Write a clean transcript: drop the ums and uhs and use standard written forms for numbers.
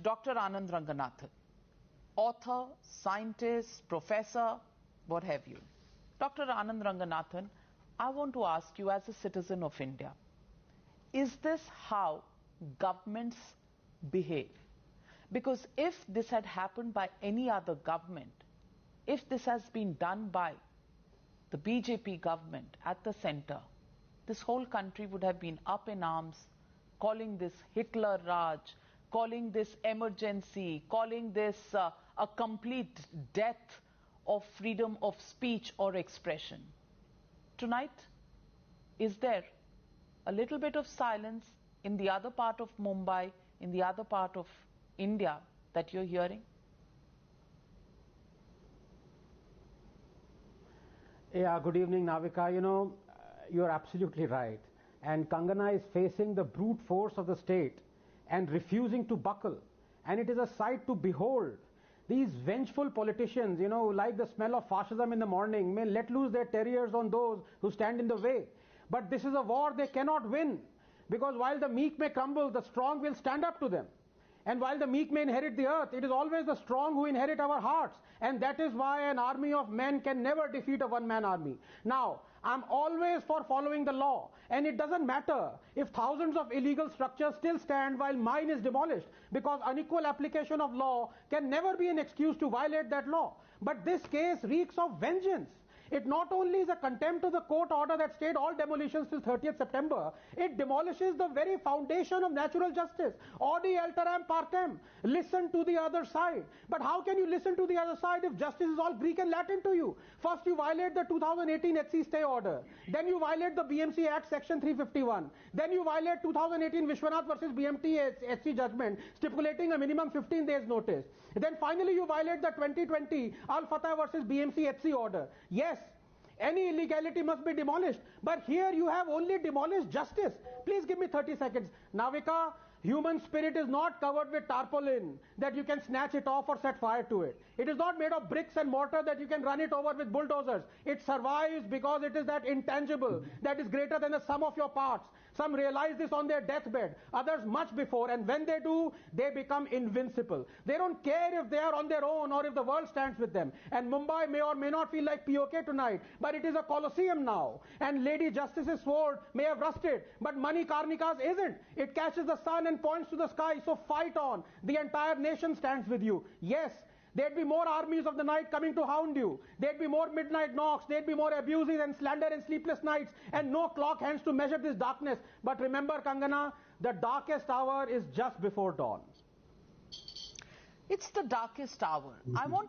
Dr. Anand Ranganathan, author, scientist, professor, what have you. Dr. Anand Ranganathan, I want to ask you as a citizen of India, is this how governments behave? Because if this had happened by any other government, if this has been done by the BJP government at the center, this whole country would have been up in arms, calling this Hitler Raj, calling this emergency, calling this a complete death of freedom of speech or expression. Tonight, is there a little bit of silence in the other part of Mumbai, in the other part of India that you're hearing? Yeah, good evening, Navika. You know, you're absolutely right. And Kangana is facing the brute force of the state and refusing to buckle. And it is a sight to behold. These vengeful politicians, you know, like the smell of fascism in the morning, may let loose their terriers on those who stand in the way. But this is a war they cannot win. Because while the meek may crumble, the strong will stand up to them. And while the meek may inherit the earth, it is always the strong who inherit our hearts. And that is why an army of men can never defeat a one-man army. Now, I'm always for following the law. And it doesn't matter if thousands of illegal structures still stand while mine is demolished. Because unequal application of law can never be an excuse to violate that law. But this case reeks of vengeance. It not only is a contempt of the court order that stayed all demolitions till 30th September, it demolishes the very foundation of natural justice. Audi alteram partem. Listen to the other side. But how can you listen to the other side if justice is all Greek and Latin to you? First you violate the 2018 HC stay order. Then you violate the BMC Act section 351. Then you violate 2018 Vishwanath versus BMT HC judgment stipulating a minimum 15 days notice. Then finally you violate the 2020 Al Fatah versus BMC HC order. Yes, any illegality must be demolished. But here you have only demolished justice. Please give me 30 seconds. Navika, human spirit is not covered with tarpaulin that you can snatch it off or set fire to it. It is not made of bricks and mortar that you can run it over with bulldozers. It survives because it is that intangible that is greater than the sum of your parts. Some realize this on their deathbed, others much before, and when they do, they become invincible. They don't care if they are on their own or if the world stands with them. And Mumbai may or may not feel like POK tonight, but it is a Colosseum now. And Lady Justice's sword may have rusted, but Mani Karnika's isn't. It catches the sun and points to the sky, so fight on. The entire nation stands with you. Yes, there'd be more armies of the night coming to hound you. There'd be more midnight knocks. There'd be more abuses and slander and sleepless nights and no clock hands to measure this darkness. But remember, Kangana, the darkest hour is just before dawn. It's the darkest hour. I want